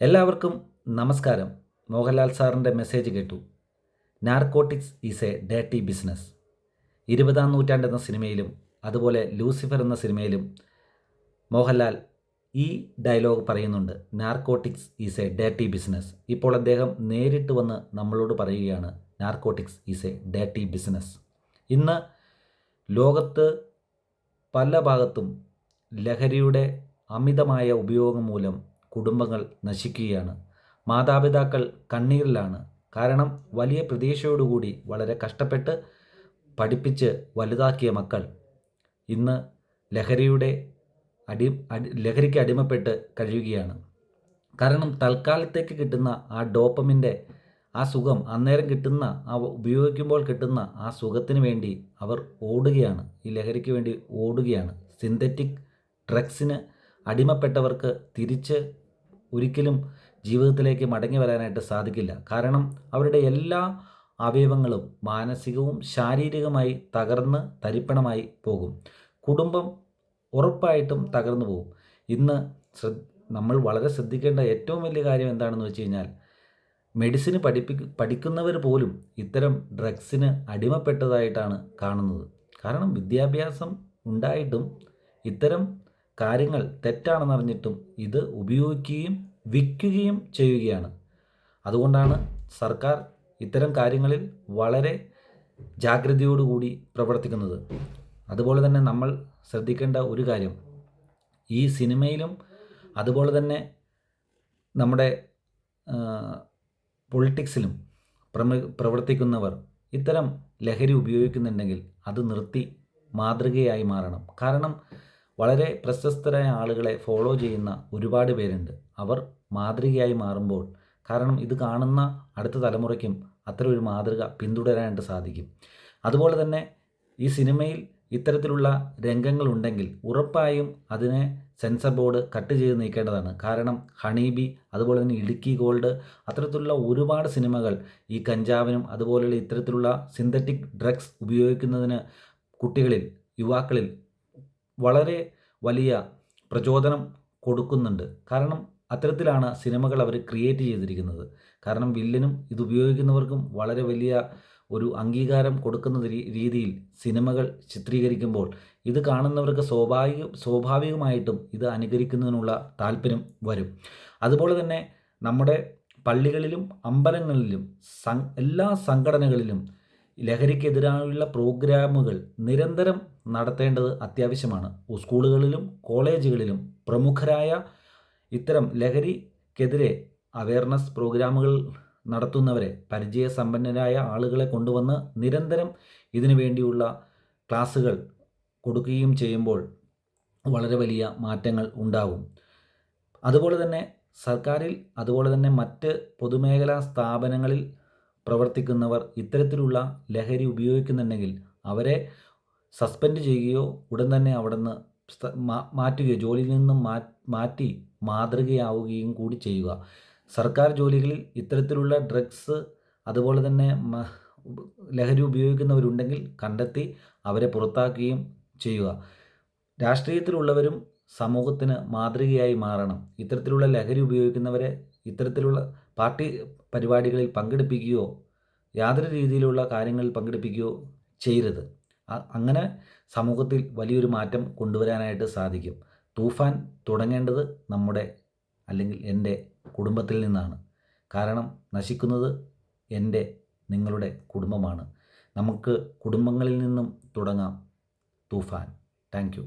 എല്ലാവർക്കും നമസ്കാരം. മോഹൻലാൽ സാറിൻ്റെ മെസ്സേജ് കേട്ടു. Narcotics is A dirty business. 20-ാം നൂറ്റാണ്ട് എന്ന സിനിമയിലും അതുപോലെ ലൂസിഫർ എന്ന സിനിമയിലും മോഹൻലാൽ ഈ ഡയലോഗ് പറയുന്നുണ്ട്, narcotics is A dirty business. ഇപ്പോൾ അദ്ദേഹം നേരിട്ട് വന്ന് നമ്മളോട് പറയുകയാണ്, narcotics is A dirty business. ഇന്ന് ലോകത്ത് പല ഭാഗത്തും ലഹരിയുടെ അമിതമായ ഉപയോഗം മൂലം കുടുംബങ്ങൾ നശിക്കുകയാണ്. മാതാപിതാക്കൾ കണ്ണീരിലാണ്. കാരണം വലിയ പ്രതീക്ഷയോടുകൂടി വളരെ കഷ്ടപ്പെട്ട് പഠിപ്പിച്ച് വലുതാക്കിയ മക്കൾ ഇന്ന് ലഹരിക്ക് അടിമപ്പെട്ട് കഴിയുകയാണ്. കാരണം തൽക്കാലത്തേക്ക് കിട്ടുന്ന ആ ഡോപ്പമിൻ്റെ ആ സുഖം, അന്നേരം കിട്ടുന്ന ആ ഉപയോഗിക്കുമ്പോൾ കിട്ടുന്ന ആ സുഖത്തിന് വേണ്ടി അവർ ഓടുകയാണ്. ഈ ലഹരിക്ക് വേണ്ടി ഓടുകയാണ്. സിന്തറ്റിക് ഡ്രഗ്സിന് അടിമപ്പെട്ടവർക്ക് തിരിച്ച് ഒരിക്കലും ജീവിതത്തിലേക്ക് മടങ്ങി വരാനായിട്ട് സാധിക്കില്ല. കാരണം അവരുടെ എല്ലാ അവയവങ്ങളും മാനസികവും ശാരീരികമായി തകർന്ന് തരിപ്പണമായി പോകും. കുടുംബം ഉറപ്പായിട്ടും തകർന്നു പോകും. ഇന്ന് നമ്മൾ വളരെ ശ്രദ്ധിക്കേണ്ട ഏറ്റവും വലിയ കാര്യം എന്താണെന്ന് വെച്ച് കഴിഞ്ഞാൽ, മെഡിസിന് പഠിക്കുന്നവർ പോലും ഇത്തരം ഡ്രഗ്സിന് അടിമപ്പെട്ടതായിട്ടാണ് കാണുന്നത്. കാരണം വിദ്യാഭ്യാസം ഉണ്ടായിട്ടും ഇത്തരം കാര്യങ്ങൾ തെറ്റാണെന്നറിഞ്ഞിട്ടും ഇത് ഉപയോഗിക്കുകയും വിൽക്കുകയും ചെയ്യുകയാണ്. അതുകൊണ്ടാണ് സർക്കാർ ഇത്തരം കാര്യങ്ങളിൽ വളരെ ജാഗ്രതയോടുകൂടി പ്രവർത്തിക്കുന്നത്. അതുപോലെ തന്നെ നമ്മൾ ശ്രദ്ധിക്കേണ്ട ഒരു കാര്യം, ഈ സിനിമയിലും അതുപോലെ തന്നെ നമ്മുടെ പൊളിറ്റിക്സിലും പ്രവർത്തിക്കുന്നവർ ഇത്തരം ലഹരി ഉപയോഗിക്കുന്നുണ്ടെങ്കിൽ അത് നിർത്തി മാതൃകയായി മാറണം. കാരണം വളരെ പ്രശസ്തരായ ആളുകളെ ഫോളോ ചെയ്യുന്ന ഒരുപാട് പേരുണ്ട്. അവർ മാതൃകയായി മാറുമ്പോൾ, കാരണം ഇത് കാണുന്ന അടുത്ത തലമുറയ്ക്കും അത്തരം ഒരു മാതൃക പിന്തുടരാനായിട്ട് സാധിക്കും. അതുപോലെ തന്നെ ഈ സിനിമയിൽ ഇത്തരത്തിലുള്ള രംഗങ്ങളുണ്ടെങ്കിൽ ഉറപ്പായും അതിനെ സെൻസർ ബോർഡ് കട്ട് ചെയ്ത് നീക്കേണ്ടതാണ്. കാരണം ഹണീബി, അതുപോലെ തന്നെ ഇടുക്കി ഗോൾഡ്, അത്തരത്തിലുള്ള ഒരുപാട് സിനിമകൾ ഈ കഞ്ചാവിനും അതുപോലെയുള്ള ഇത്തരത്തിലുള്ള സിന്തറ്റിക് ഡ്രഗ്സ് ഉപയോഗിക്കുന്നതിന് കുട്ടികളിൽ, യുവാക്കളിൽ വളരെ വലിയ പ്രചോദനം കൊടുക്കുന്നുണ്ട്. കാരണം അത്തരത്തിലാണ് സിനിമകൾ അവർ ക്രിയേറ്റ് ചെയ്തിരിക്കുന്നത്. കാരണം വില്ലനും ഇത് ഉപയോഗിക്കുന്നവർക്കും വളരെ വലിയ ഒരു അംഗീകാരം കൊടുക്കുന്ന രീതിയിൽ സിനിമകൾ ചിത്രീകരിക്കുമ്പോൾ ഇത് കാണുന്നവർക്ക് സ്വാഭാവികമായിട്ടും ഇത് അനുകരിക്കുന്നതിനുള്ള താല്പര്യം വരും. അതുപോലെ തന്നെ നമ്മുടെ പള്ളികളിലും അമ്പലങ്ങളിലും എല്ലാ സംഘടനകളിലും ലഹരിക്കെതിരായുള്ള പ്രോഗ്രാമുകൾ നിരന്തരം നടത്തേണ്ടത് അത്യാവശ്യമാണ്. സ്കൂളുകളിലും കോളേജുകളിലും പ്രമുഖരായ ഇത്തരം ലഹരിക്കെതിരെ അവയർനെസ് പ്രോഗ്രാമുകൾ നടത്തുന്നവരെ, പരിചയസമ്പന്നരായ ആളുകളെ കൊണ്ടുവന്ന് നിരന്തരം ഇതിനു വേണ്ടിയുള്ള ക്ലാസ്സുകൾ കൊടുക്കുകയും ചെയ്യുമ്പോൾ വളരെ വലിയ മാറ്റങ്ങൾ ഉണ്ടാവും. അതുപോലെ തന്നെ സർക്കാരിൽ, അതുപോലെ തന്നെ മറ്റ് പൊതുമേഖലാ സ്ഥാപനങ്ങളിൽ പ്രവർത്തിക്കുന്നവർ ഇത്തരത്തിലുള്ള ലഹരി ഉപയോഗിക്കുന്നുണ്ടെങ്കിൽ അവരെ സസ്പെൻഡ് ചെയ്യുകയോ ഉടൻ തന്നെ അവിടെ നിന്ന് മാറ്റുകയോ, ജോലിയിൽ നിന്നും മാറ്റി മാതൃകയാവുകയും കൂടി ചെയ്യുക. സർക്കാർ ജോലികളിൽ ഇത്തരത്തിലുള്ള ഡ്രഗ്സ് അതുപോലെ തന്നെ ലഹരി ഉപയോഗിക്കുന്നവരുണ്ടെങ്കിൽ കണ്ടെത്തി അവരെ പുറത്താക്കുകയും ചെയ്യുക. രാഷ്ട്രീയത്തിലുള്ളവരും സമൂഹത്തിന് മാതൃകയായി മാറണം. ഇത്തരത്തിലുള്ള ലഹരി ഉപയോഗിക്കുന്നവരെ ഇത്തരത്തിലുള്ള പാർട്ടി പരിപാടികളിൽ പങ്കെടുപ്പിക്കുകയോ യാതൊരു രീതിയിലുള്ള കാര്യങ്ങളിൽ പങ്കെടുപ്പിക്കുകയോ ചെയ്യരുത്. അങ്ങനെ സമൂഹത്തിൽ വലിയൊരു മാറ്റം കൊണ്ടുവരാനായിട്ട് സാധിക്കും. തൂഫാൻ തുടങ്ങേണ്ടത് നമ്മുടെ, അല്ലെങ്കിൽ എൻ്റെ കുടുംബത്തിൽ നിന്നാണ്. കാരണം നശിക്കുന്നത് എൻ്റെ, നിങ്ങളുടെ കുടുംബമാണ്. നമുക്ക് കുടുംബങ്ങളിൽ നിന്നും തുടങ്ങാം തൂഫാൻ. Thank you.